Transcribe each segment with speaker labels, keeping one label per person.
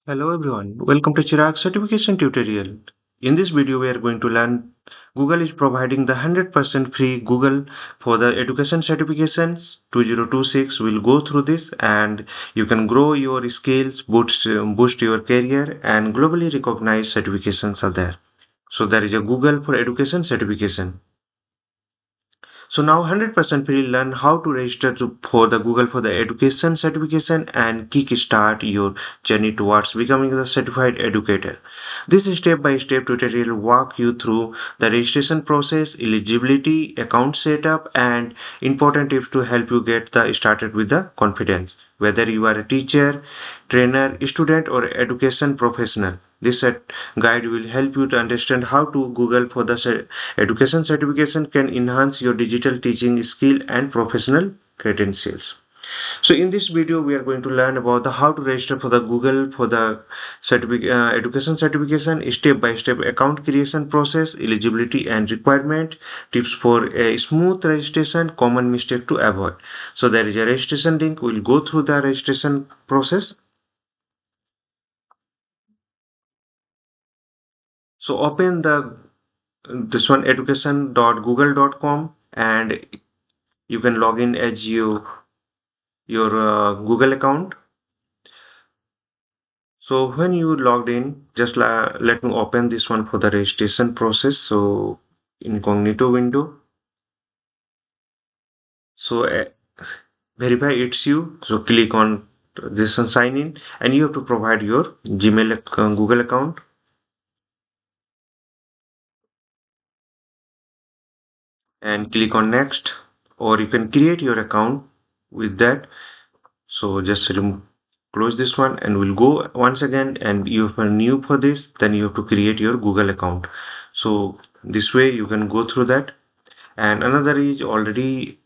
Speaker 1: Hello everyone, welcome to Chirag certification tutorial. In this video we are going to learn Google is providing the 100% free Google for the education certifications 2026. We'll go through this and you can grow your skills, boost your career and globally recognized certifications are there. So there is a Google for education certification. So now 100% free learn how to register for the Google for the education certification and kickstart your journey towards becoming the certified educator. This step-by-step tutorial walk you through the registration process, eligibility, account setup and important tips to help you get started with the confidence. Whether you are a teacher, trainer, student or education professional, this guide will help you to understand how to Google for the education certification can enhance your digital teaching skill and professional credentials. So in this video, we are going to learn about the how to register for the Google for the education certification, step-by-step account creation process, eligibility and requirement, tips for a smooth registration, common mistake to avoid. So there is a registration link. We'll go through the registration process. So open the this one education.google.com and you can log in as your Google account. So when you logged in, just let me open this one for the registration process. So incognito window. So verify it's you. So click on this and sign in, and you have to provide your Google account, and click on next, or you can create your account with that. So just close this one and we'll go once again, and you are new for this, then you have to create your Google account. So this way you can go through that. And another is already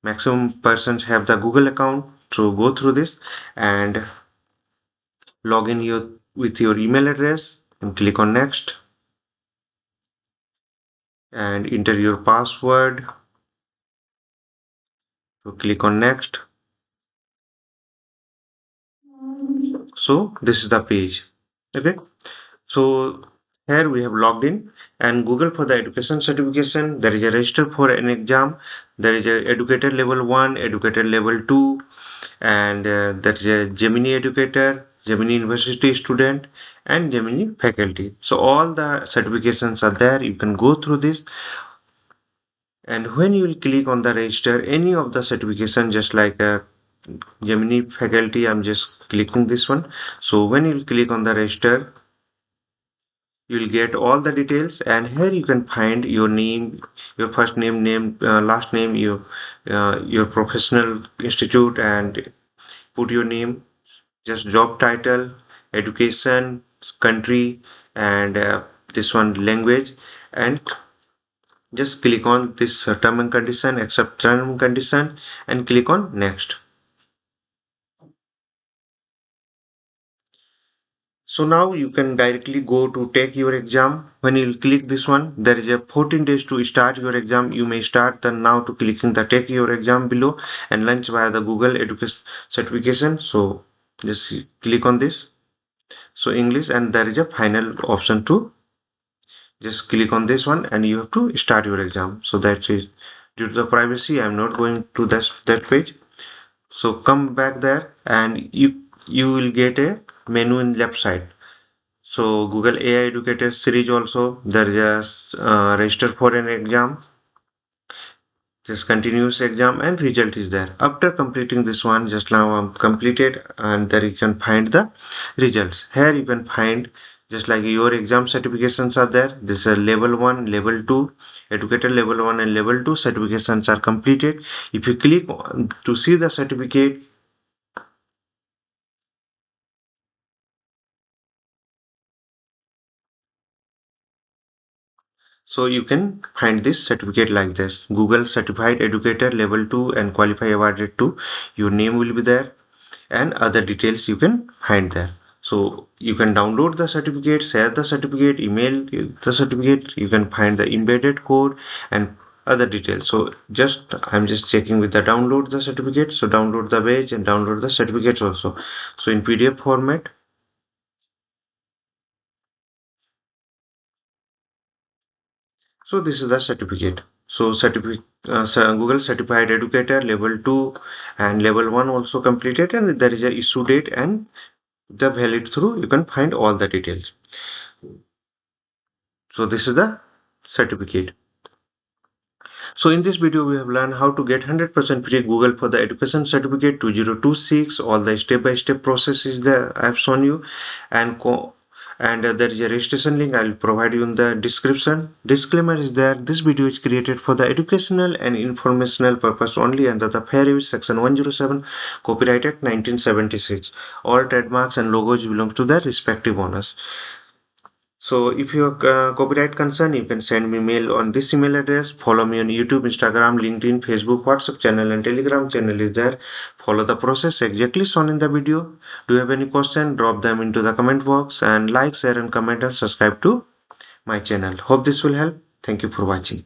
Speaker 1: maximum persons have the Google account. So go through this and log in your with your email address and click on next and enter your password. So click on next. So this is the page. Okay. So here we have logged in and Google for the education certification. There is a register for an exam. There is a educator level 1, educator level 2, and there is a Gemini educator, Gemini university student, and Gemini faculty. So all the certifications are there. You can go through this. And when you will click on the register, any of the certification, just like Gemini faculty, I'm just clicking this one. So when you click on the register, you will get all the details, and here you can find your name, your first name, last name, your professional institute, and put your name, just job title, education, country, and this one language, and just click on this term and condition, accept term and condition, and click on next. So now you can directly go to take your exam. When you click this one, there is a 14 days to start your exam. You may start the now to clicking the take your exam below and launch via the Google education certification. So just click on this. So English, and there is a final option to just click on this one and you have to start your exam. So that is due to the privacy, I'm not going to that page. So come back there and you will get a menu in left side. So Google AI Educator series also there is a register for an exam, just continuous exam and result is there. After completing this one, just now I'm completed, and there you can find the results. Here you can find just like your exam certifications are there. This is level 1, level 2, educator level 1 and level 2 certifications are completed. If you click on to see the certificate, so you can find this certificate like this: Google Certified Educator Level 2 and Qualify Awarded 2. Your name will be there and other details you can find there. So you can download the certificate, share the certificate, email the certificate. You can find the embedded code and other details. So I'm just checking with the download the certificate. So download the page and download the certificates also. So in PDF format. So this is the certificate. So Google certified educator level 2 and level 1 also completed, and there is a issue date and the valid through. You can find all the details. So this is the certificate. So in this video, we have learned how to get 100% free Google for the education certificate 2026. All the step-by-step process is there. I have shown you, and there is a registration link. I will provide you in the description. Disclaimer is there. This video is created for the educational and informational purpose only under the Fair Use Section 107 Copyright Act 1976. All trademarks and logos belong to their respective owners. So if you have copyright concern, you can send me mail on this email address. Follow me on YouTube, Instagram, LinkedIn, Facebook, WhatsApp channel and Telegram channel is there. Follow the process exactly shown in the video. Do you have any question? Drop them into the comment box and like, share and comment and subscribe to my channel. Hope this will help. Thank you for watching.